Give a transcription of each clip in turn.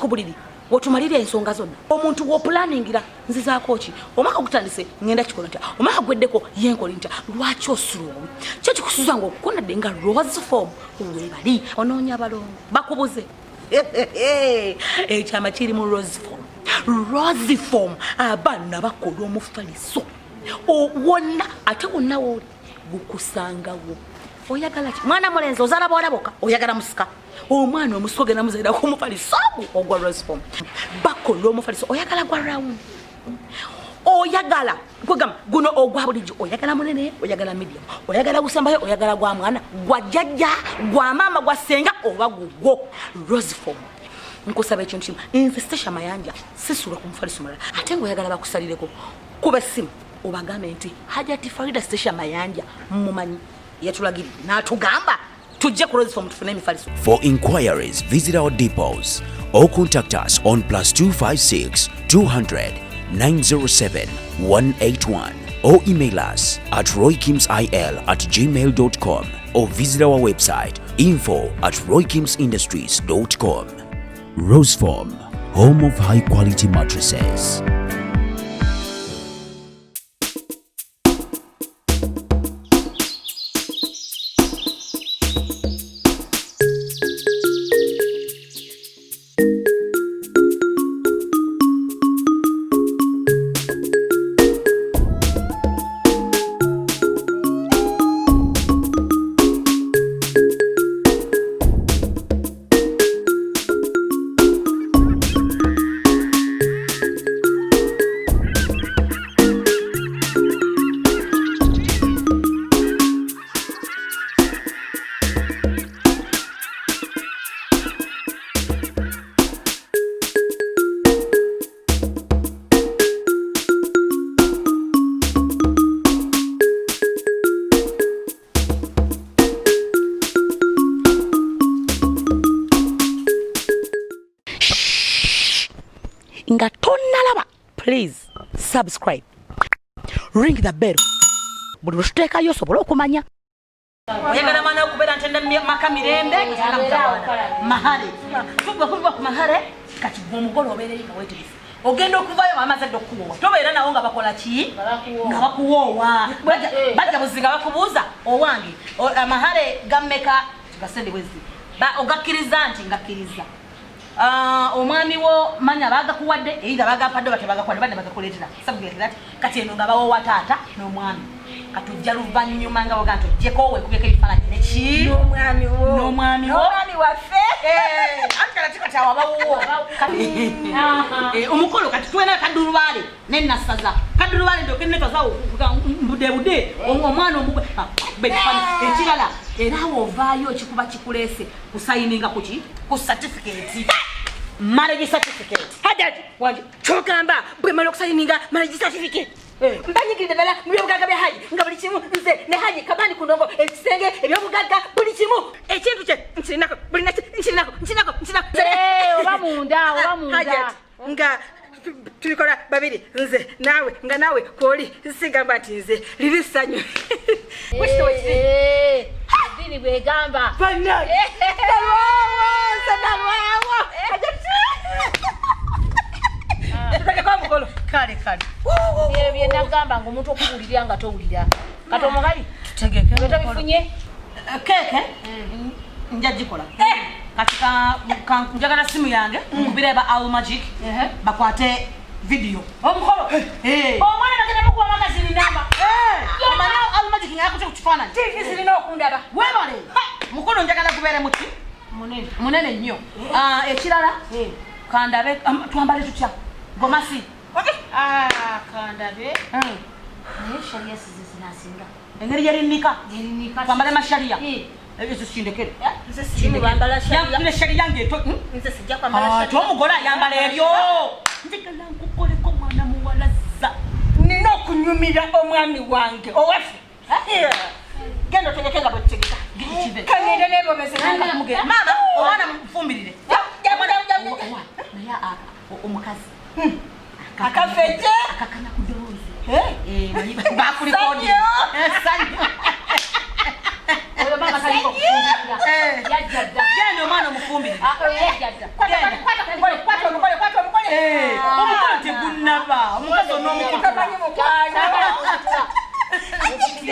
kubuliri otumalira ensonga zonna omuntu wo planningira nzizaako ki omaka gutandise ngenda kikola nti omaka gweddeko yenkoli nti lwaki osuluwo kyo kikusuza nga okukonadde nga rose form webali onoonya balongo bakubuze ekyama kiri mu rose form abaana bakola omufaliso wonna ate wonna wooli gukusangawo oyagala ki mwana mulenzi ozala bwolaboka oyagala musika omwana omusigo genda muzaira ku mufaliso ogwa rose form bakola omufaliso oyagala gwa round oyagala kwegamba guno ogwa bulijjo oyagala munene oyagala medium oyagala gusembayo oyagala gwa mwana gwa jjajja gwa mama gwa senga oba gugwo rose form nkusaba ekintu kimu infestation mayanja sisula ku mufaliso mulala ate ngoyagala bakusalireko kuba essimu obagambe nti Hajati Farida station mayanja mumanyi yatulagiri natugamba tujje ku rose form tufune emifaliso. For inquiries visit our depots or contact us on +256 200 907 181 or email us at roykimsil@gmail.com or visit our website info@roykimsindustries.com. Rose Form, home of high quality mattresses. Nga tonnalaba please subscribe ring the bell buli lwetutekayo osobola okumanya oyagala mwana okubeera ntenda maka mirembe mahale tugwa kuva ku mahale kati omugole obeereyo kaweetegefu ogenda okuvayo amazadde okukuwoowa tobeera nawo nga bakola ki nga bakuwoowa bajja buzinga bakubuuza owange amahale gammeka gasende bwezi ogakkiriza nti ngakkiriza omwami wo manya bagakuwadde either bagapadde bate bagakuwadde badde bagakuleetera sabugirati kati eno nga bawo wataata n'omwami katujja luvannyuma nga boga nti ojjeko wekubeko ebifaananyi neki n'omwami waffe anti kati awo abawuwo omukolo kati tuwena kaddulubaale nennasaza kaddulubaale ndokenetazawo budebude omwana omugwe bekifaananyi ekirala era awo ovaayo ekikuba kikuleese kusayininga kuki ku certificate marriage certificate Hajati wanje chokamba bwe mala okusayininga marriage certificate mbanyigiride dala mubyobugaga bya haji nga buli kimu nze ne haji kabani kundongo ekisenge ebyobugaga buli kimu ekintu kye nkirinako buli nkirinako oba munda nga tulikola babiri nze nawe nga nawe kwoli sigamba nti nze liri ssanyu dini bwegamba kale byenagamba ngaomuntu okuwulirira nga towulira kati omugali tobifunye keke njagikola kati njagala simu yange nkubireba Almagic bakwate video omukolo omwana nagenda mukuwa magazini namba omanya Almagic ngakute kukifaananyi TV zirina okundaba webale mukono njagala gubeere muti munene nnyo ekirala kandabe twambale tutya gomasi kandabe naye sharia zinasinga engeri yerinika twambale mashariya ezo sindekere sharia yange omugole ayambala ebyo njagala nkukoleko mwana muwalaza nina okunyumira omwami wange owafe genda otegeke nga bwetutegeka kanende nebomezemama omwana mufumbirire naye omukazi akafete akakana kudowoozi bakulikodi genda omwana omufumbirire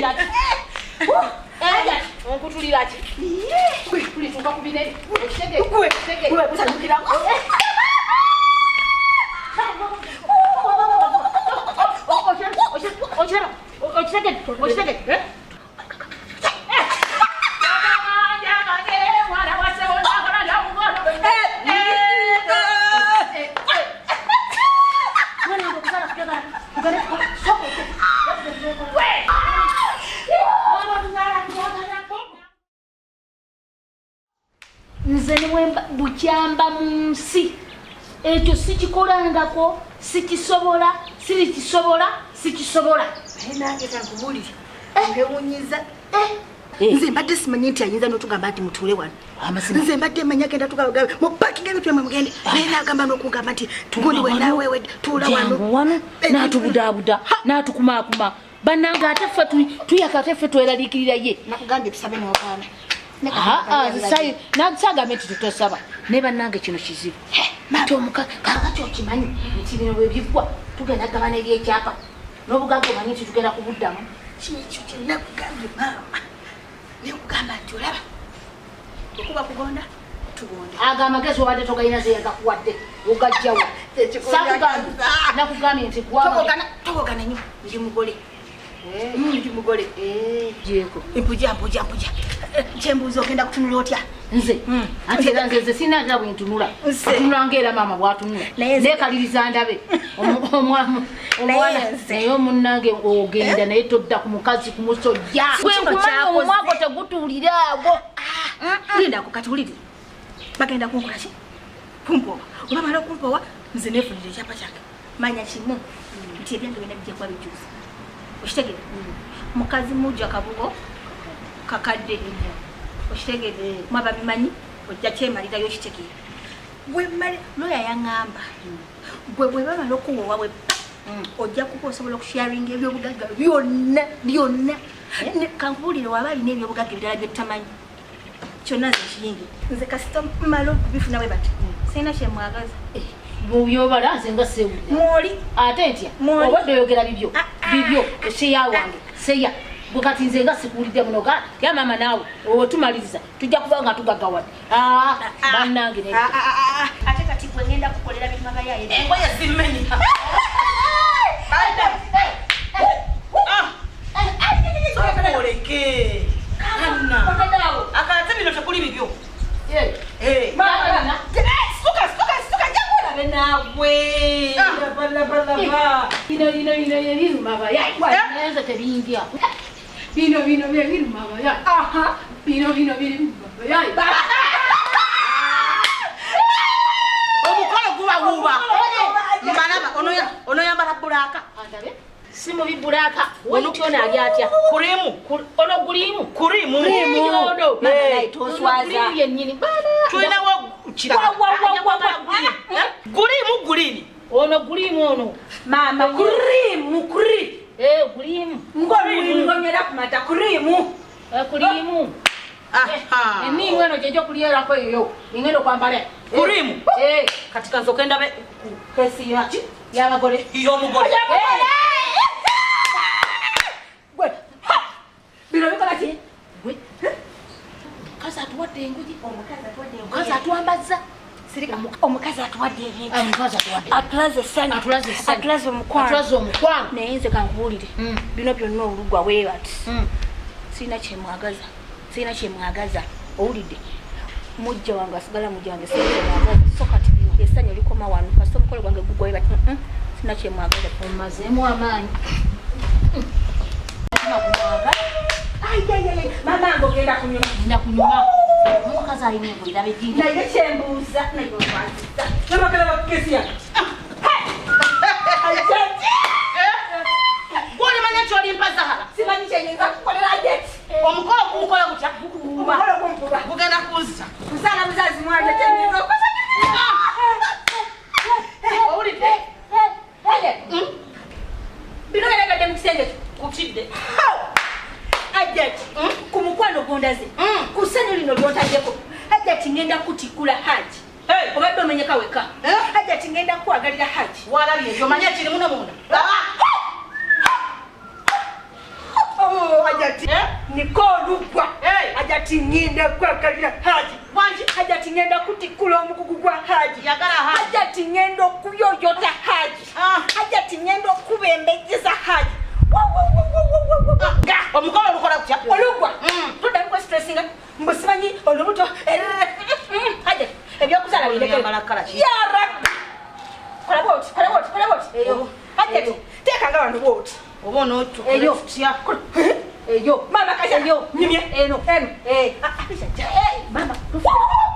ati. Onkutulira ati. Tulituuka ku binene. Okitege. Gwe kusanyukira. Okitege. Nze niwemba bukyamba mu nsi ekyo sikikolangako sikisobola sikisobola nange kankubulire ngewunyiza nze mbadde simanyi nti ayinza n'otugamba nti mutuule wano nze mbadde manya genda tugagambe mu pakinga ebyo byomwe mugende naye n'agamba n'okugamba nti gundi wenawewe tuula wano n'atubudaabuda n'atukumaakuma bannange ate ffe tuyaka ate ffe tweraliikirira ye nakugambye tusabe n'ogaana nakusagamba nti tutosaba naye bannange kino kizibu nti kakati okimanyi nti bino bwe biggwa tugenda gabana ebyekyapa n'obugagga omanyi nti tugenda kubuddamu kyekyo kyenakugambye maama nekugamba nti olaba okuba kugonda tugonda ago amagezi obadde togalina ze yagakuwadde ogajjawo nakugambye nti togogana nyo ndi mugole ndi mugole jeko mpuja kyembuuza ogenda kutunula otya nze ate era nze sinatera bwentunula tunula ngaera maama bwatunula nekaliriza ndabe omwana naye omunnange ogenda naye todda ku mukazi ku musojja gwenkumanya omumwako tegutuulira ago lindako kati ulire bagenda kunkola ki kumpowa oba mala okumpowa nze nefunire ekyapa kyange manya kimu nti ebyange byonna bijja kuba bijuuza okitegere mukazi mujja kabugo kakadde okitegere mwaba bimanyi ojja kyemalirayo okitegere bwemale loya yaŋŋamba bwe bamala okuwowa bwe ojja kuba osobola okusharinga ebyobugagga byonna kankubuulire waba alina ebyobugagga ebirala byetutamanyi kyonna nze kiyingi nze kasita mala okubifuna bwe bati sirina kyemwagaza buyobala nze nga sewulira mwoli ate ntya obadde oyogera bibyo seya wange seya bwe kati nze nga sikuwulidde muno ya maama naawe otumaliriza tujja kuba nga tugaggawadde bannange ate kati bwe ngenda kukolera bimagayaye engoye zimmenya oleke akate bino tekuli bibyo nze tebiyingira bino biruma abayayi bino biruma abayayi omukolo guba mbalaba onoyambala bulaka si mubi bulaka wontyona ali atya ono gulimu yennyini tulinawo gulimu ono gulimu ono mama kurimu ngonyera kumata kurimu enimu eno kyejo kulyerako eyo ingendo kwambale kurimu katika nzokenda be kesi yaki yabagole y'omugole bino bikola ki omukazi atuwadde engugi omukazi atuwambaza omukazi atuwadde ebintu atulaze essanyu atulaze omukwano naye nze kankubuulire bino byonna olugwa weebati sirina kyemwagaza owulidde mujja wange asigala mujja wange sirina kyemwagaza so kati essanyu likoma wano kasita omukolo gwange gugwa weebati sirina kyemwagaza omazeemu amaanyi mama ngo ogenda kunyuma omukazi alina engulira bedini naye kyembuuza naye okwaziza nabagala bakukesya gwolimanya nti olimpazahala simanyi kyenyinza kukolera jeti omukolo gumukola gutya omukolo gumpuba gugenda kunzita musaana buzazi mwanje kyenyinza okosa owulidde bino byeregadde mu kisenge kutidde ajati ku mukwano gondaze ku ssanyu lino lyontaddeko ajati ngenda kutikula haji obadde omenyeka weka ajati ngenda kukwagalira haji walabye ekyo omanye kiri muno munda Hajati niko lugwa hajati ngenda kwa kalira haji wanji hajati ngenda kutikula omukugu gwa haji yagala haji hajati ngenda kuyoyota haji hajati ngenda kubembejeza haji omukolo lukola kutya olugwa tudda stressinga mbosimanyi olubuto hajati ebyokuzala birekala kala ya rabbi kola bot eyo hajati tekanga bantu bot oba onotyo Eyo. kutya Eyo. mama kaya Eyo. nyimye Eno. Mama.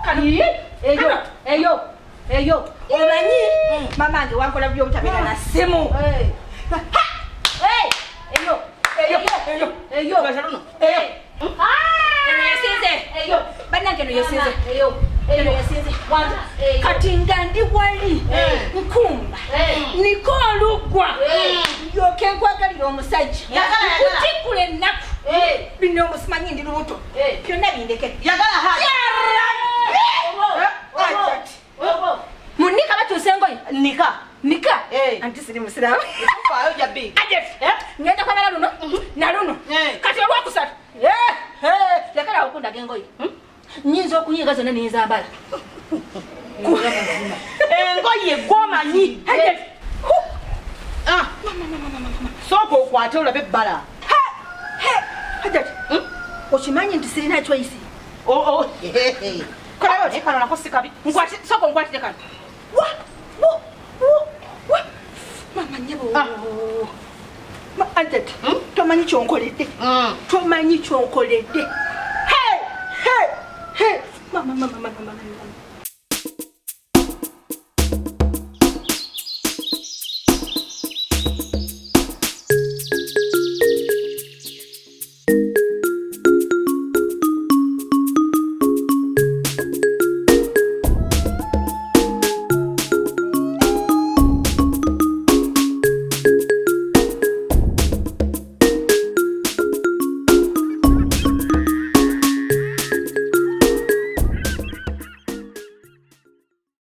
Kani. Eyo. omanyi mama wange wankola byobutabera na simu Eyo. baza luno bannange no yesinze kati nga ndi wali nkumba niko olugwa yoke nkwagalira omusajja kutikula ennaku bino omusimanyi ndi lubuto byonna bindekere yagala haji munika batuuse engoye nika anti siri musiramu faayo jabbi ngenda kwamala luno na luno kati olwakusatu lekera okundaga engoye nyinza okunyiga zonna nenzambala engoye gwomanyi sooka okwate olabe ebbala hajati okimanyi nti sirina choice kano nako si kabi sooka onkwatire kano mama nyebo antet tomanyi kyonkoledde tomanyi kyonkoledde mama